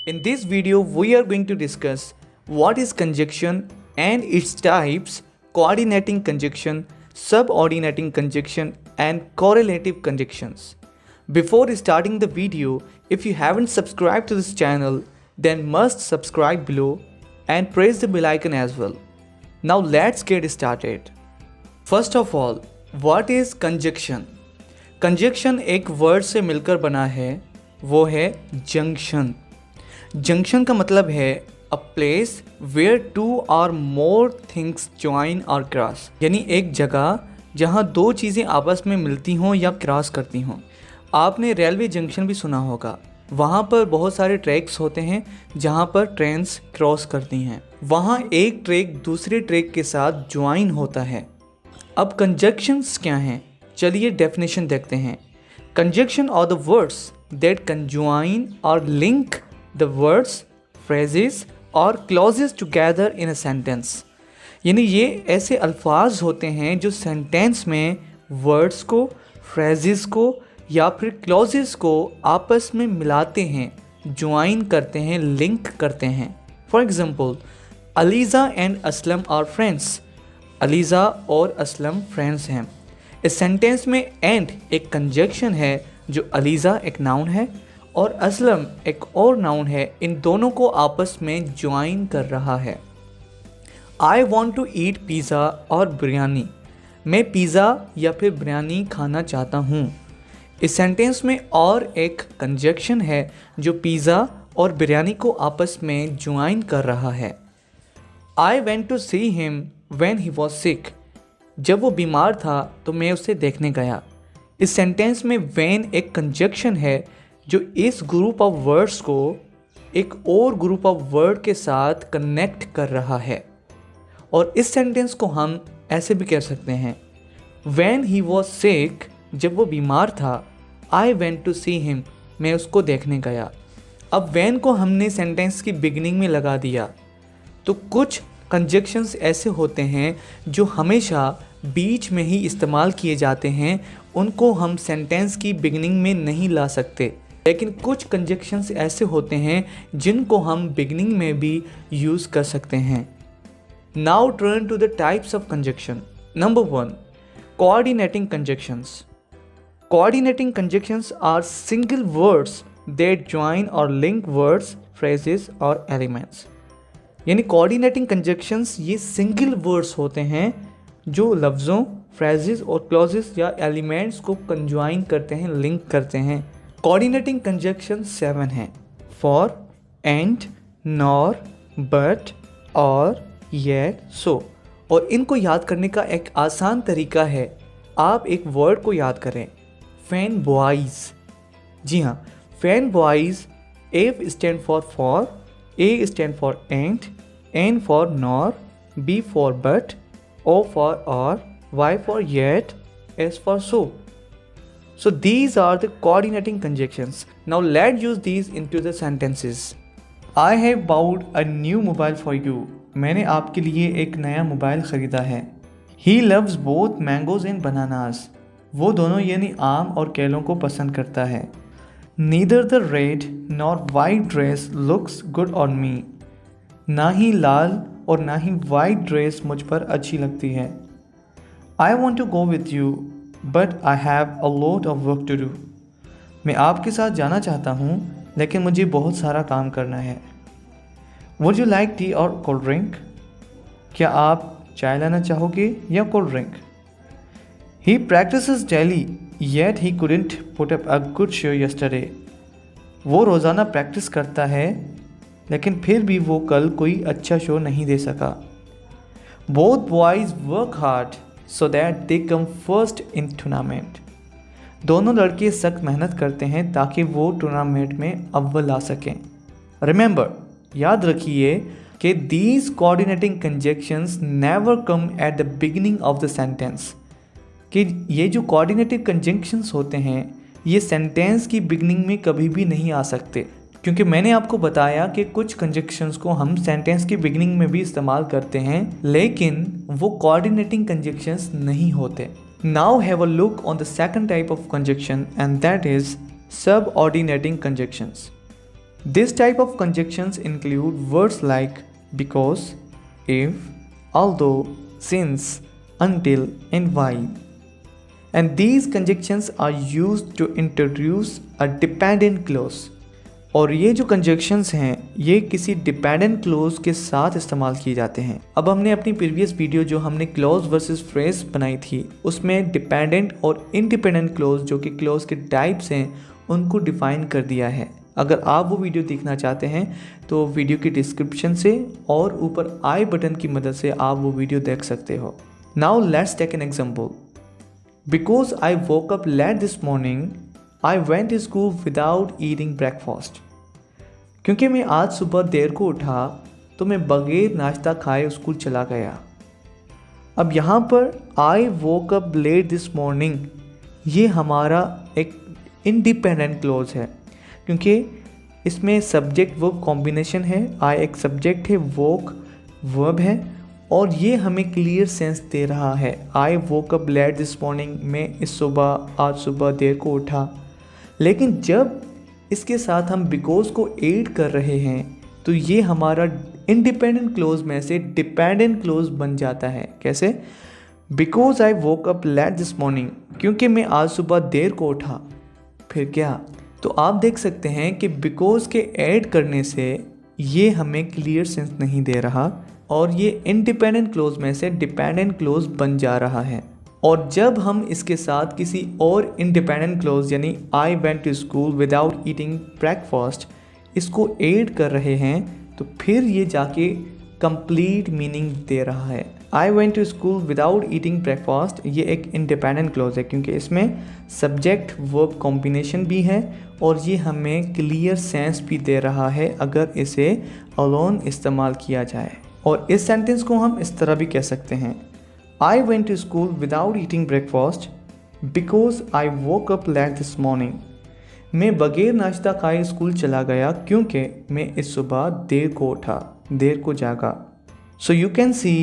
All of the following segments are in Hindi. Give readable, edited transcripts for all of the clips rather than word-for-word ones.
In this video, we are going to discuss what is conjunction and its types, coordinating conjunction, subordinating conjunction, and correlative conjunctions. Before starting the video, if you haven't subscribed to this channel, then must subscribe below and press the bell icon as well. Now let's get started. First of all, what is conjunction? Conjunction एक वर्ड से मिलकर बना है, वो है जंक्शन। जंक्शन का मतलब है अ प्लेस वेयर टू और मोर थिंग्स ज्वाइन और क्रॉस, यानी एक जगह जहाँ दो चीज़ें आपस में मिलती हों या क्रॉस करती हों। आपने रेलवे जंक्शन भी सुना होगा, वहाँ पर बहुत सारे ट्रैक्स होते हैं जहाँ पर ट्रेन्स क्रॉस करती हैं। वहाँ एक ट्रैक दूसरे ट्रैक के साथ ज्वाइन होता है। अब कंजक्शंस क्या हैं, चलिए डेफिनेशन देखते हैं। Conjunction are the words that conjoin और लिंक द वर्ड्स, फ्रेजेस और clauses together in a sentence, यानी ये ऐसे अल्फाज होते हैं जो सेंटेंस में वर्ड्स को, फ्रेजेस को या फिर क्लॉजेस को आपस में मिलाते हैं, ज्वाइन करते हैं, लिंक करते हैं। For example, Aliza and Aslam are friends. Aliza और असलम फ्रेंड्स हैं। इस सेंटेंस में एंड एक कंजक्शन है, जो अलीज़ा एक नाउन है और असलम एक और नाउन है। इन दोनों को आपस में ज्वाइन कर रहा है। I want to eat pizza और बिरयानी। मैं पिज़्ज़ा या फिर बिरयानी खाना चाहता हूँ। इस सेंटेंस में और एक कंजक्शन है जो पिज़्ज़ा और बिरयानी को आपस में ज्वाइन कर रहा है। I went to see him when he was sick. जब वो बीमार था तो मैं उसे देखने गया। इस सेंटेंस में व्हेन एक कंजक्शन है जो इस ग्रुप ऑफ वर्ड्स को एक और ग्रुप ऑफ वर्ड के साथ कनेक्ट कर रहा है। और इस सेंटेंस को हम ऐसे भी कह सकते हैं, व्हेन ही वॉज सिक, जब वो बीमार था, I went to see him, मैं उसको देखने गया। अब व्हेन को हमने सेंटेंस की बिगिनिंग में लगा दिया। तो कुछ कंजक्शंस ऐसे होते हैं जो हमेशा बीच में ही इस्तेमाल किए जाते हैं, उनको हम सेंटेंस की बिगिनिंग में नहीं ला सकते। लेकिन कुछ कंजक्शंस ऐसे होते हैं जिनको हम बिगिनिंग में भी यूज़ कर सकते हैं। Now turn to the types of conjunction. Number 1, coordinating conjunctions. Coordinating conjunctions are single words that join और लिंक वर्ड्स, फ्रेजेस और एलिमेंट्स। यानी कोऑर्डिनेटिंग कंजक्शंस ये सिंगल वर्ड्स होते हैं जो लफ्ज़ों, फ्रेजेस और क्लॉजेस या एलिमेंट्स को कंज्वाइन करते हैं, लिंक करते हैं। कोऑर्डिनेटिंग कंजक्शन 7 हैं, फॉर, एंड, नॉर, बट, और, येट, सो। और इनको याद करने का एक आसान तरीका है, आप एक वर्ड को याद करें, फैन बॉयज़। जी हाँ, fan boys. F stand for, A stand for and, N for nor, B for but, O for or, Y for yet, S for so. So these are the coordinating conjunctions. Now let's use these into the sentences. I have bought a new mobile for you. मैंने आपके लिए एक नया मोबाइल ख़रीदा है। He loves both mangoes and bananas. वो दोनों यानी आम और केलों को पसंद करता है। Neither the red nor white dress looks good on me. ना ही लाल और ना ही वाइट ड्रेस मुझ पर अच्छी लगती है। I want to go with you, but I have a lot of work to do. मैं आपके साथ जाना चाहता हूँ, लेकिन मुझे बहुत सारा काम करना है। Would you like tea or cold drink? क्या आप चाय लाना चाहोगे या cold drink? He practices daily, yet he couldn't put up a good show yesterday. वो रोज़ाना प्रैक्टिस करता है, लेकिन फिर भी वो कल कोई अच्छा शो नहीं दे सका। Both boys work hard so that they come first in tournament. दोनों लड़के सख्त मेहनत करते हैं ताकि वो टूर्नामेंट में अव्वल आ सकें। Remember, याद रखिए कि these coordinating conjunctions never come at the beginning of the sentence. कि ये जो कोऑर्डिनेटिव कंजंक्शंस होते हैं ये सेंटेंस की बिगनिंग में कभी भी नहीं आ सकते, क्योंकि मैंने आपको बताया कि कुछ कंजंक्शंस को हम सेंटेंस की बिगनिंग में भी इस्तेमाल करते हैं, लेकिन वो कोऑर्डिनेटिंग कंजंक्शंस नहीं होते। Now have a look on the second type of conjunction and that is subordinating conjunctions. This type of conjunctions include words like because, if, although, since, until, and why. And these conjunctions are used to introduce a dependent clause. और ये जो कंजक्शंस हैं ये किसी डिपेंडेंट क्लोज के साथ इस्तेमाल किए जाते हैं। अब हमने अपनी प्रीवियस वीडियो जो हमने क्लोज वर्सेस फ्रेज बनाई थी उसमें डिपेंडेंट और इंडिपेंडेंट क्लोज जो कि क्लोज के टाइप्स हैं उनको डिफाइन कर दिया है। अगर आप वो वीडियो देखना चाहते हैं तो वीडियो की डिस्क्रिप्शन से और ऊपर आई बटन की मदद से आप वो वीडियो देख सकते हो। Now let's take an example. Because I woke up late this morning I went to school without eating breakfast. क्योंकि मैं आज सुबह देर को उठा तो मैं बगैर नाश्ता खाए स्कूल चला गया। अब यहाँ पर I woke up late this morning ये हमारा एक इंडिपेंडेंट क्लोज है क्योंकि इसमें सब्जेक्ट वर्ब कॉम्बिनेशन है। आई एक सब्जेक्ट है, वोक वर्ब है और ये हमें क्लियर सेंस दे रहा है। I woke up late this morning, मैं आज सुबह देर को उठा। लेकिन जब इसके साथ हम बिकॉज को ऐड कर रहे हैं तो ये हमारा इंडिपेंडेंट क्लोज में से डिपेंडेंट क्लोज बन जाता है। कैसे? Because I woke up late this morning, क्योंकि मैं आज सुबह देर को उठा। फिर क्या? तो आप देख सकते हैं कि बिकॉज के ऐड करने से ये हमें क्लियर सेंस नहीं दे रहा और ये इंडिपेंडेंट क्लोज में से डिपेंडेंट क्लोज बन जा रहा है। और जब हम इसके साथ किसी और इंडिपेंडेंट क्लोज यानी I went to school without eating breakfast इसको ऐड कर रहे हैं तो फिर ये जाके कंप्लीट मीनिंग दे रहा है। I went to school without eating breakfast ये एक इंडिपेंडेंट क्लोज है क्योंकि इसमें सब्जेक्ट वर्ब कॉम्बिनेशन भी है और ये हमें क्लियर सेंस भी दे रहा है अगर इसे अलोन इस्तेमाल किया जाए। और इस सेंटेंस को हम इस तरह भी कह सकते हैं, I went to school without eating breakfast because I woke up late this morning. मैं बगैर नाश्ता खाए स्कूल चला गया क्योंकि मैं इस सुबह देर को उठा, देर को जागा। So you can see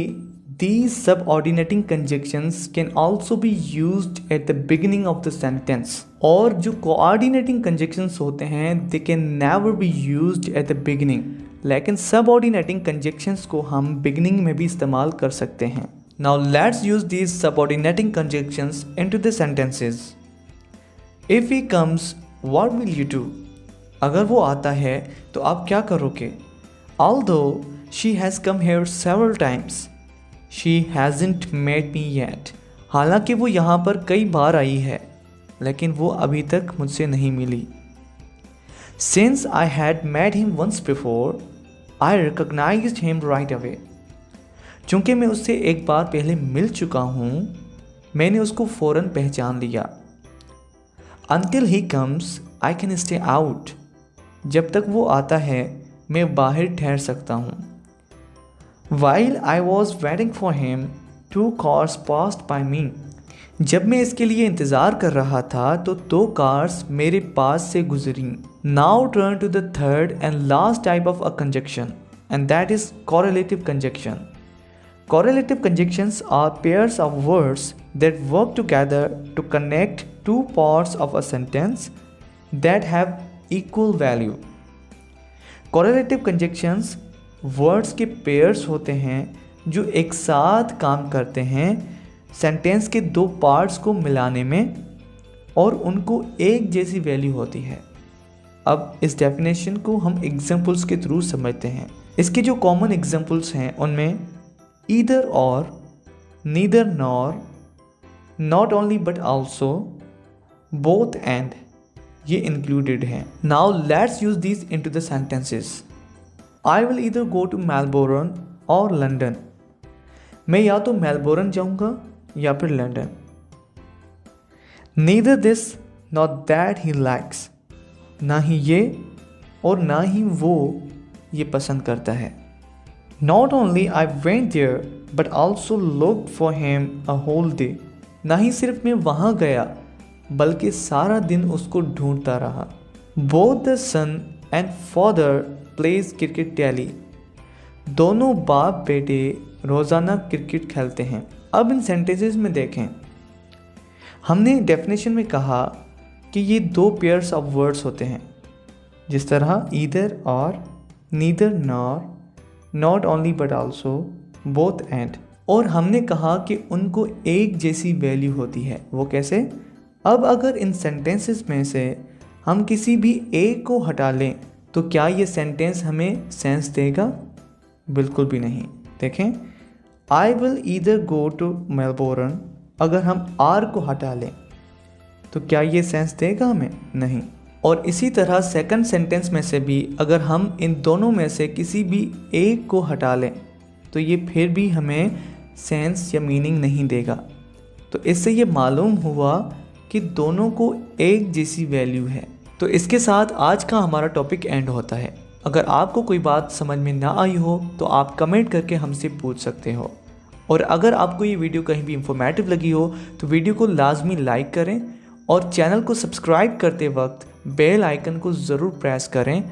these subordinating conjunctions can also be used at the beginning of the sentence। और जो coordinating conjunctions होते हैं they can never be used at the beginning, लेकिन subordinating conjunctions को हम beginning में भी इस्तेमाल कर सकते हैं। Now let's use these subordinating conjunctions into the sentences। If he comes, what will you do? अगर वो आता है तो आप क्या करोगे? Although she has come here several times, she hasn't met me yet। हालांकि वो यहाँ पर कई बार आई है लेकिन वो अभी तक मुझसे नहीं मिली। Since I had met him once before, I recognized him right away। चूँकि मैं उससे एक बार पहले मिल चुका हूँ मैंने उसको फ़ौरन पहचान लिया। Until he comes, I can stay out। जब तक वो आता है मैं बाहर ठहर सकता हूँ। While I was waiting for him, 2 cars passed by me। जब मैं इसके लिए इंतज़ार कर रहा था तो 2 कार्स मेरे पास से गुजरी। Now turn to the third and last type of a conjunction, and that is correlative conjunction। Correlative conjunctions are pairs of words that work together to connect 2 parts of a sentence that have equal value। Correlative conjunctions words के पेयर्स होते हैं जो एक साथ काम करते हैं सेंटेंस के 2 पार्ट्स को मिलाने में और उनको एक जैसी वैल्यू होती है। अब इस डेफिनेशन को हम एग्जांपल्स के थ्रू समझते हैं। इसके जो कॉमन एग्जांपल्स हैं उनमें ईदर और, neither nor, not only but also, both and ये इंक्लूडेड हैं। Now let's use this into the sentences. I will either go to Melbourne or London। मैं या तो मेलबोर्न जाऊंगा या फिर London. Neither this nor that he likes। ना ही ये और ना ही वो ये पसंद करता है। Not only I went there but also looked for him a whole day। ना ही सिर्फ मैं वहाँ गया बल्कि सारा दिन उसको ढूंढता रहा। Both the son and father plays cricket daily। दोनों बाप बेटे रोज़ाना क्रिकेट खेलते हैं। अब इन सेंटेंसेस में देखें, हमने डेफिनेशन में कहा कि ये 2 पेयर्स ऑफ वर्ड्स होते हैं जिस तरह ईदर और, neither nor, not only but also, both and. और हमने कहा कि उनको एक जैसी वैल्यू होती है। वो कैसे? अब अगर इन सेंटेंसेस में से हम किसी भी एक को हटा लें तो क्या ये सेंटेंस हमें सेंस देगा? बिल्कुल भी नहीं। देखें, I will either go to Melbourne, अगर हम आर को हटा लें तो क्या ये सेंस देगा हमें? नहीं। और इसी तरह सेकंड सेंटेंस में से भी अगर हम इन दोनों में से किसी भी एक को हटा लें तो ये फिर भी हमें सेंस या मीनिंग नहीं देगा। तो इससे ये मालूम हुआ कि दोनों को एक जैसी वैल्यू है। तो इसके साथ आज का हमारा टॉपिक एंड होता है। अगर आपको कोई बात समझ में ना आई हो तो आप कमेंट करके हमसे पूछ सकते हो। और अगर आपको ये वीडियो कहीं भी इंफॉर्मेटिव लगी हो तो वीडियो को लाजमी लाइक करें और चैनल को सब्सक्राइब करते वक्त बेल आइकन को ज़रूर प्रेस करें